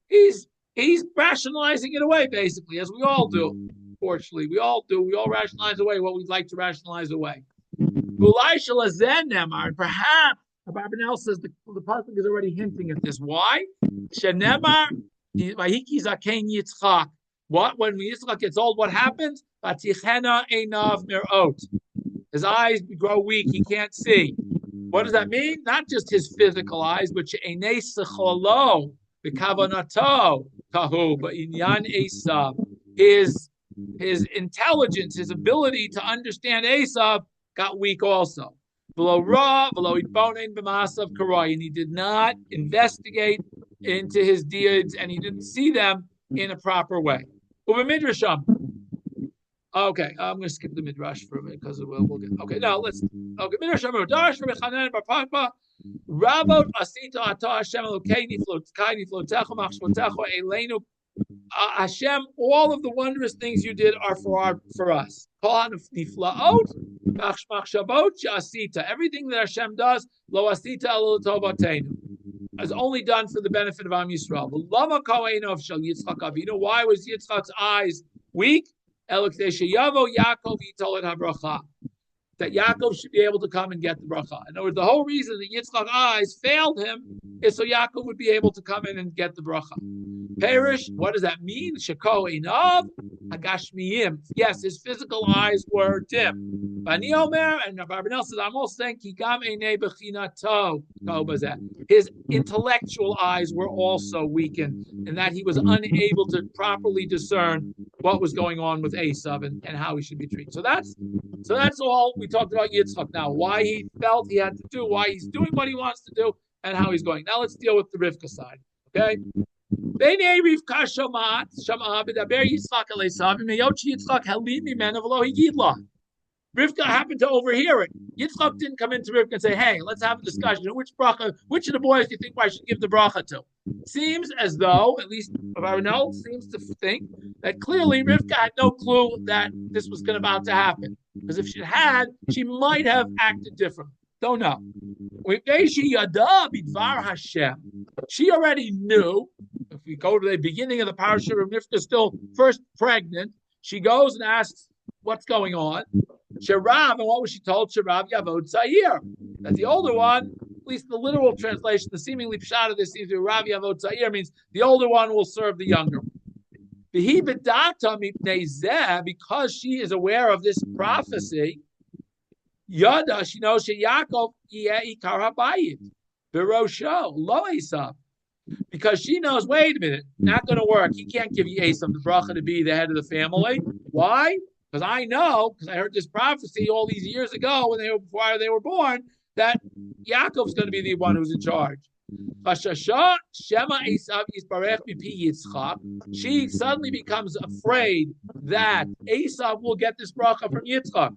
he's rationalizing it away, basically, as we all do. Fortunately, we all do. We all rationalize away what we'd like to rationalize away. And perhaps Abarbanel says the pasuk is already hinting at this. Why? What when Yitzchak gets old? What happens? His eyes grow weak. He can't see. What does that mean? Not just his physical eyes, but but his intelligence, his ability to understand Esav got weak also. And he did not investigate into his deeds, and he didn't see them in a proper way. Okay, I'm going to skip the midrash for a minute because we'll get. Okay, now let's. Okay, midrash. Rabot asita ata Hashem Elokeinu flotecha machshvotecha eleinu. Hashem, all of the wondrous things you did are for us. Everything that Hashem does, lo asita elo tovateinu, is only done for the benefit of Am Yisrael. Why was Yitzchak's eyes weak? That Yaakov should be able to come and get the bracha. In other words, the whole reason that Yitzchak's eyes failed him is so Yaakov would be able to come in and get the bracha. Perish, what does that mean? Sheko einav hagashmiyim. Yes, his physical eyes were dim. Bani Omer, and Abarbanel says, I'm also saying kigam einei bechinato. His intellectual eyes were also weakened, and that he was unable to properly discern what was going on with Esav and how he should be treated. So that's all we talked about Yitzchak now. Why he felt he had to do, why he's doing what he wants to do, and how he's going. Now let's deal with the Rivka side. Okay? Rivka happened to overhear it. Yitzchak didn't come into Rivka and say, hey, let's have a discussion. Which of the boys do you think I should give the bracha to? Seems as though, at least Abarbanel seems to think, that clearly Rivka had no clue that this was about to happen. Because if she had, she might have acted differently. Don't know. She already knew. If we go to the beginning of the parshat, Rivka is still first pregnant. She goes and asks what's going on. Sherav, and what was she told? Sherav Yavod Zayir. That the older one, at least the literal translation, the seemingly pshat of this seems to be Rav Yavod Zayir, means the older one will serve the younger one. Because she is aware of this prophecy, Yada, she knows Yaakov Ikar Habayit, Birosho, Lo Esav. Because she knows, wait a minute, not going to work. He can't give Esav the bracha to be the head of the family. Why? Because I know, because I heard this prophecy all these years ago before they were born, that Yaakov's going to be the one who's in charge. She suddenly becomes afraid that Esav will get this bracha from Yitzchak.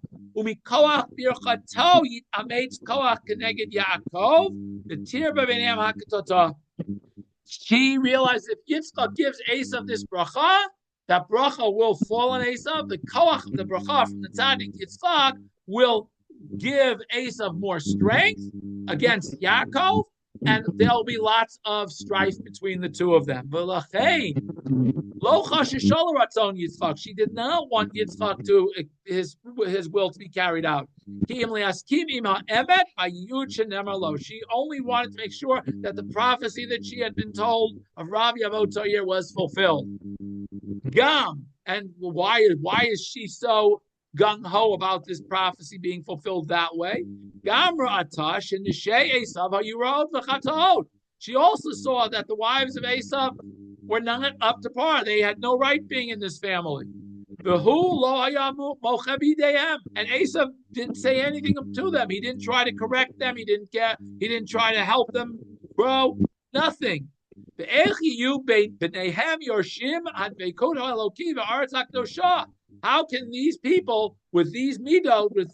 She realizes if Yitzchak gives Esav this bracha, that bracha will fall on Esav. The koach of the bracha from the tzaddik Yitzchak will give Esav more strength against Yaakov, and there'll be lots of strife between the two of them. She did not want Yitzchak to his will to be carried out. She only wanted to make sure that the prophecy that she had been told of Rabbi Avot Za'ir was fulfilled. Gam, and why is she so gung ho about this prophecy being fulfilled that way? Gamra atash and Nishei Esav hayurov v'chataot. She also saw that the wives of Esav were not up to par. They had no right being in this family. And Esav didn't say anything to them. He didn't try to correct them. He didn't try to help them grow. Nothing. How can these people with these midot, with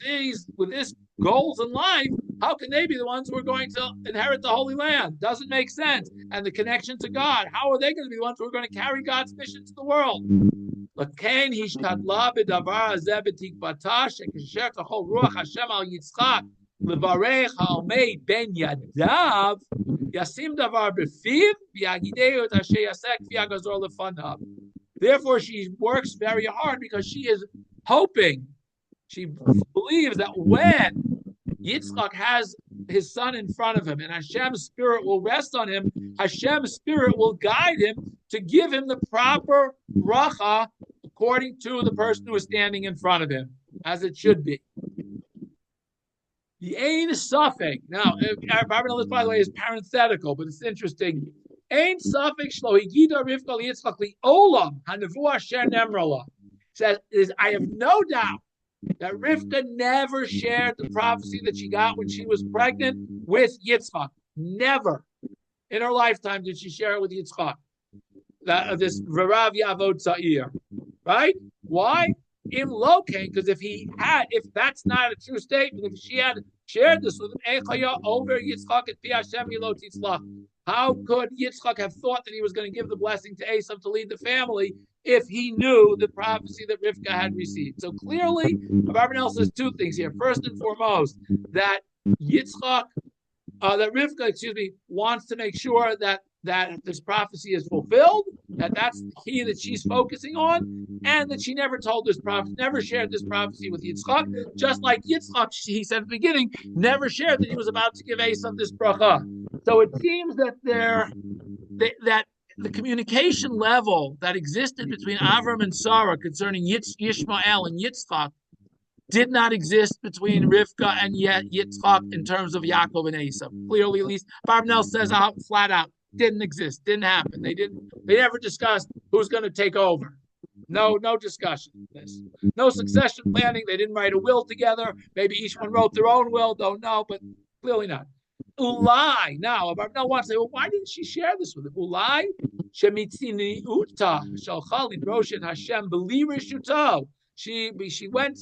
this goals in life, how can they be the ones who are going to inherit the Holy Land? Doesn't make sense. And the connection to God, how are they going to be the ones who are going to carry God's mission to the world? Therefore, she works very hard because she is hoping, she believes that when Yitzchak has his son in front of him and Hashem's spirit will rest on him, Hashem's spirit will guide him to give him the proper bracha according to the person who is standing in front of him, as it should be. The Ein Safek. Now, Abarbanel, by the way, is parenthetical, but it's interesting. Ein Safek shlo higida Rivka liyitzchak li'olam hanevuah asher nemrala. Says, I have no doubt that Rivka never shared the prophecy that she got when she was pregnant with Yitzchak. Never. In her lifetime did she share it with Yitzchak. This Rav Yavod Za'ir. Right? Why? Im Lokain, because if that's not a true statement, if she had shared this with him, over Yitzchak at Pi Hashem Yilot Yitzchak, how could Yitzchak have thought that he was going to give the blessing to Esav to lead the family if he knew the prophecy that Rivka had received? So clearly, Abarbanel says two things here. First and foremost, that Rivka, wants to make sure that this prophecy is fulfilled, that's the key that she's focusing on, and that she never told this prophecy, never shared this prophecy with Yitzchak, just like Yitzchak, he said at the beginning, never shared that he was about to give Esav this bracha. So it seems that that the communication level that existed between Avram and Sarah concerning Yishmael and Yitzchak did not exist between Rivka and Yitzchak in terms of Yaakov and Esav. Clearly, at least, Abarbanel says out flat out, didn't exist, didn't happen. They never discussed who's going to take over. No discussion of this. No succession planning. They didn't write a will together. Maybe each one wrote their own will. Don't know, but clearly not. Ulai. Now, Abarbanel wants to say, well, why didn't she share this with him? Ulai shemitzini uta shalchali broshet Hashem beli rishuto. She went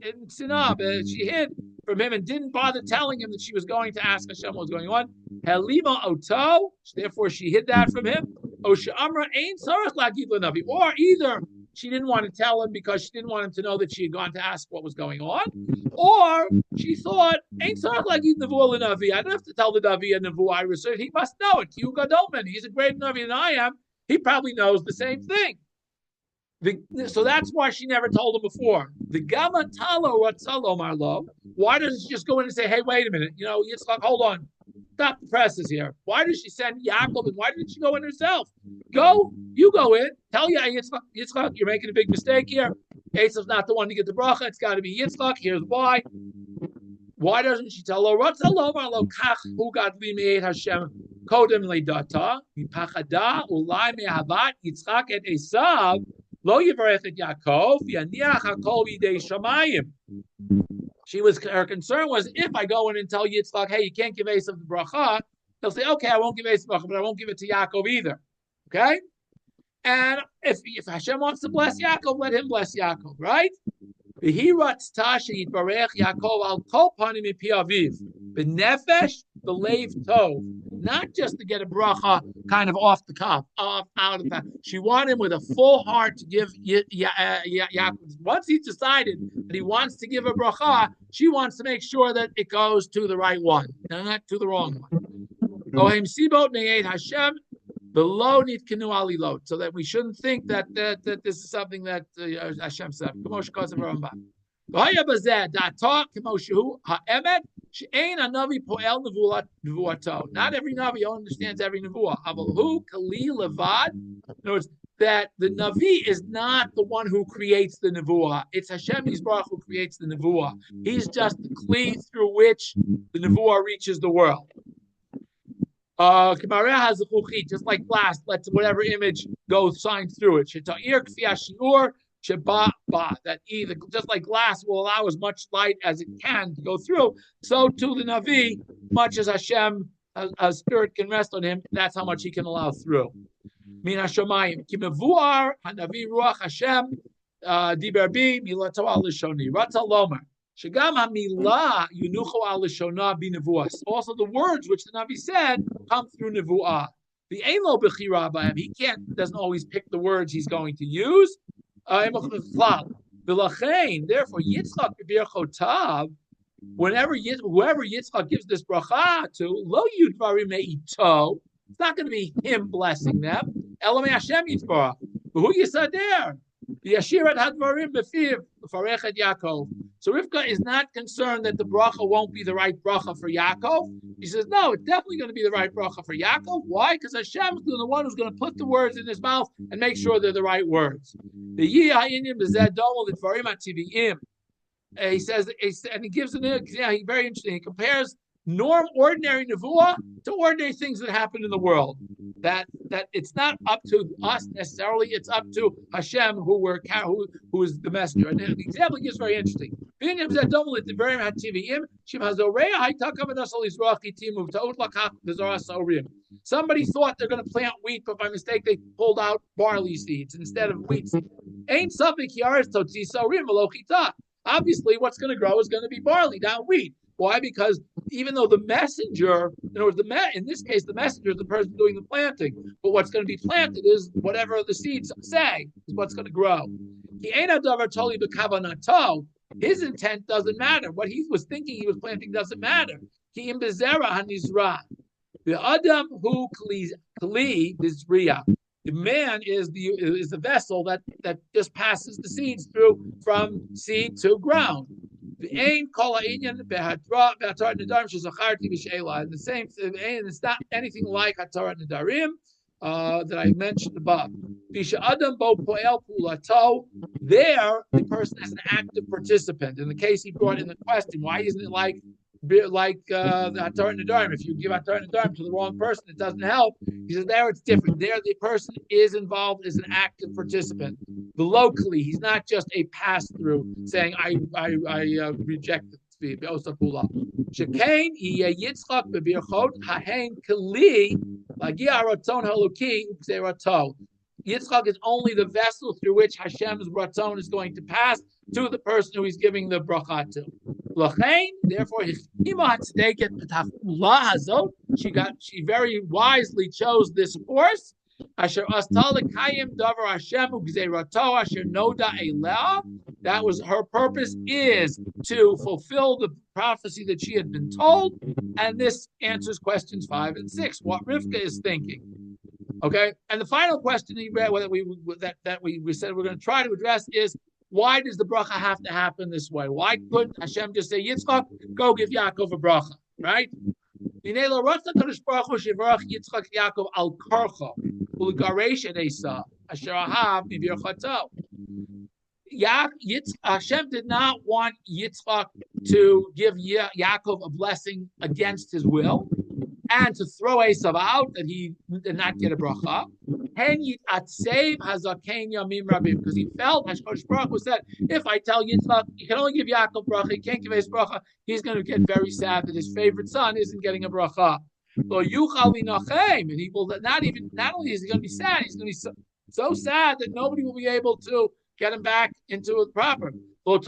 in Sinab, she hid from him and didn't bother telling him that she was going to ask Hashem what was going on. Helima oto, therefore she hid that from him. Osha amra ein tzarich lagiv l'navi, or either she didn't want to tell him because she didn't want him to know that she had gone to ask what was going on, or she thought ein tzarich lagiv nevuah l'navi. I don't have to tell the Navi a nevuah I received. He must know it. Ki hu gadol meni. He's a greater Navi than I am. He probably knows the same thing. So that's why she never told him before. The Gama Talo Ratzalo Marlo. Why doesn't she just go in and say, hey, wait a minute, Yitzchak, hold on. Stop the presses here. Why does she send Yaakov and why didn't she go in herself? You go in, tell Yitzchak, you're making a big mistake here. Esav's not the one to get the bracha, it's got to be Yitzchak, here's why. Why doesn't she tell her, Ratzalo Marlo Kach Hu Gadli Me'ed Hashem Kodem Leidata, Mipachada, Ulai Me'avat, Yitzchak et Esav, Lo Yivarech et Yaakov, Yaniach HaKol B'Yidei Shamayim. Her concern was, if I go in and tell Yitzchak, hey, you can't give Esav the bracha, he'll say, okay, I won't give Esav the bracha, but I won't give it to Yaakov either. Okay? And if Hashem wants to bless Yaakov, let him bless Yaakov, right? V'hiratz tasha yitbarech Yaakov al kol panim mipi aviv. B'nefesh b'leiv tov. Not just to get a bracha kind of off the cuff, out of the cuff. She wanted him with a full heart to give Yaakov. Once he's decided that he wants to give a bracha, she wants to make sure that it goes to the right one, not to the wrong one. Ohim sibot ne'ed Hashem below nitkenu alilot, so that we shouldn't think that this is something that Hashem said. Not every Navi understands every Nevuah. In other words, that the Navi is not the one who creates the Nevuah. It's Hashem Yisbarach who creates the Nevuah. He's just the kli through which the Nevuah reaches the world. Just like glass, let whatever image go shine through it. Shiur, that either just like glass will allow as much light as it can to go through, so too the Navi, much as Hashem, a spirit can rest on him, that's how much he can allow through. Min hashamayim kimevuar hanavi ruach Hashem diber bi milato al lishoni rata lomer shegam hamilah yunucho al lishona bi nevuas. Also, the words which the Navi said come through nevuah. The elo bechira b'hem, he doesn't always pick the words he's going to use. Therefore, Yitzchak b'birchotav, whoever Yitzchak gives this bracha to, lo yudvarim me'ito, it's not going to be him blessing them. Elamei Hashem Yitzbarach. Who Yisader? Yashirat hadvarim b'fiv l'farechet Yaakov. So Rivka is not concerned that the bracha won't be the right bracha for Yaakov. He says, no, it's definitely going to be the right bracha for Yaakov. Why? Because Hashem is the one who's going to put the words in his mouth and make sure they're the right words. He says, and he gives an example, very interesting. He compares ordinary nevuah to ordinary things that happen in the world. That it's not up to us necessarily; it's up to Hashem, who is the messenger. And the example is very interesting. Somebody thought they're going to plant wheat, but by mistake they pulled out barley seeds instead of wheat seeds. Obviously, what's going to grow is going to be barley, not wheat. Why? Because even though the messenger, in other words, in this case, the messenger is the person doing the planting, but what's going to be planted is whatever the seeds say is what's going to grow. His intent doesn't matter. What he was thinking he was planting doesn't matter. The adam who kli bizriya. The man is the vessel that just passes the seeds through from seed to ground. The ain kol ha'inyan be'hatarat nedarim shezacharti b'sheila. And the same, and it's not anything like hatarat nedarim that I mentioned above. Bisha adam bo poel pulato. There, the person is an active participant. In the case he brought in the question, why isn't it like the hatarat nedarim? If you give hatarat nedarim to the wrong person, it doesn't help. He says there it's different. There, the person is involved as an active participant. But locally, he's not just a pass-through saying, I reject the Osapula. Shekain Yitzchak bebirchot hahen kli lagia raton haluki ukzerato. Yitzchak is only the vessel through which Hashem's raton is going to pass to the person who he's giving the bracha to. Therefore, she very wisely chose this course. That was her purpose, is to fulfill the prophecy that she had been told, and this answers questions 5 and 6. What Rivka is thinking. Okay, and the final question he read, that we said we're going to try to address is, why does the bracha have to happen this way? Why couldn't Hashem just say, Yitzchak, go give Yaakov a bracha, right? Yitzchak Yaakov al karcho ulgaresh Esau asher ahav mibirchato. Hashem did not want Yitzchak to give Yaakov a blessing against his will and to throw Esau out, that he did not get a bracha. Because he felt, Hashkosh Baruch Hu said, if I tell Yitzchak, you can only give Yaakov bracha, he can't give his bracha, he's going to get very sad that his favorite son isn't getting a bracha. And he will not only is he going to be sad, he's going to be so sad that nobody will be able to get him back into it proper. And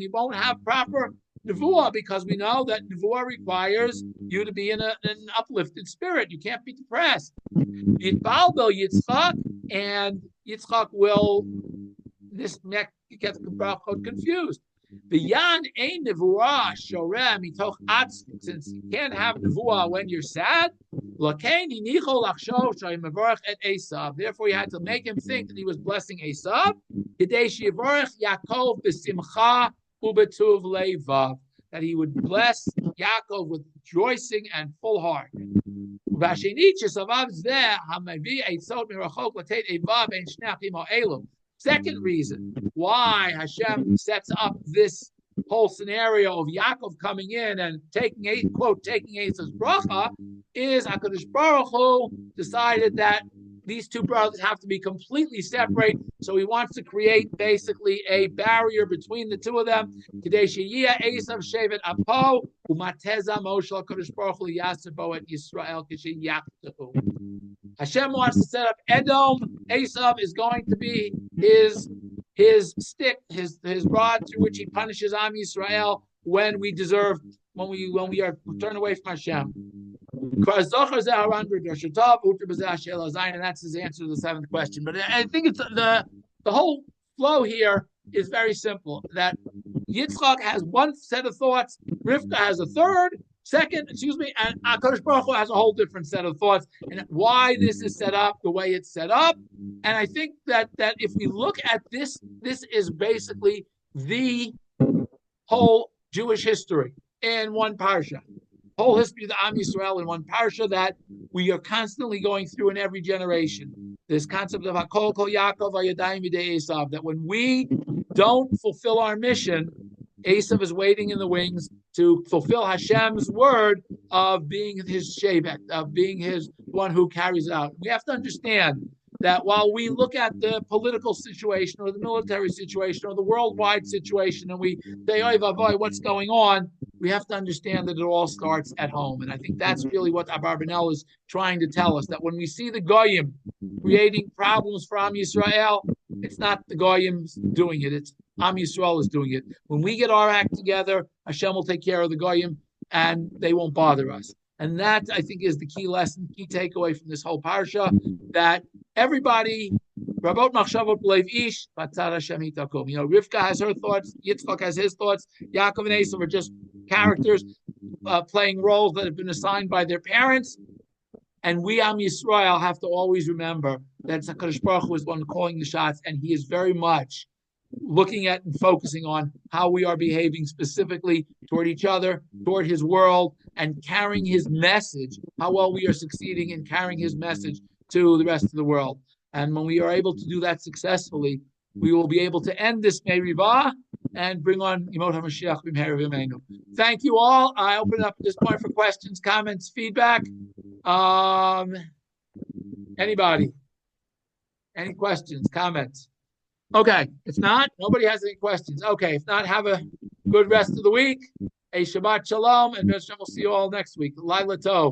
he won't have proper nevuah, because we know that nevuah requires you to be in an uplifted spirit. You can't be depressed. Yitbalbel Yitzchak, and Yitzchak will, this gets confused. V'yan ein nevuah shoreh mitoch atzvik. Since you can't have nevuah when you're sad, therefore, you had to make him think that he was blessing Esav. That he would bless Yaakov with rejoicing and full heart. Second reason why Hashem sets up this whole scenario of Yaakov coming in and taking Esav's bracha is HaKadosh Baruch Hu decided that these two brothers have to be completely separate. So he wants to create basically a barrier between the two of them. Hashem wants to set up Edom. Esav is going to be his stick, his rod through which he punishes Am Yisrael when we are turned away from Hashem. And that's his answer to the seventh question. But I think it's the whole flow here is very simple. That Yitzchak has one set of thoughts, Rivka has a second, and HaKadosh Baruch Hu has a whole different set of thoughts, and why this is set up the way it's set up. And I think that if we look at this is basically the whole Jewish history in one parsha. Whole history of the Am Yisrael in one parsha that we are constantly going through in every generation. This concept of Hakol Kol Yaakov Hayadayim Yidei Esav, that when we don't fulfill our mission, Esav is waiting in the wings to fulfill Hashem's word of being his shevet, of being his one who carries it out. We have to understand that while we look at the political situation or the military situation or the worldwide situation and we say, oy vavoy, what's going on, we have to understand that it all starts at home. And I think that's really what Abarbanel is trying to tell us, that when we see the Goyim creating problems for Am Yisrael, it's not the Goyim doing it, it's Am Yisrael is doing it. When we get our act together, Hashem will take care of the Goyim and they won't bother us. And that, I think, is the key lesson, key takeaway from this whole parsha, that everybody, Rabot Machshavot B'Leiv Ish, Batzad Hashem Hitakum. Rivka has her thoughts, Yitzchak has his thoughts, Yaakov and Esav are just characters playing roles that have been assigned by their parents. And we, Am Yisrael, have to always remember that HaKadosh Baruch Hu is one calling the shots, and he is very much looking at and focusing on how we are behaving specifically toward each other, toward his world, and carrying his message, how well we are succeeding in carrying his message to the rest of the world. And when we are able to do that successfully, we will be able to end this Merivah and bring on Yemot HaMashiach B'mehera V'Yameinu. Thank you all. I open it up at this point for questions, comments, feedback. Anybody? Any questions, comments? Okay. If not, nobody has any questions. Okay. If not, have a good rest of the week. A Shabbat Shalom, and we'll see you all next week. Laila Tov.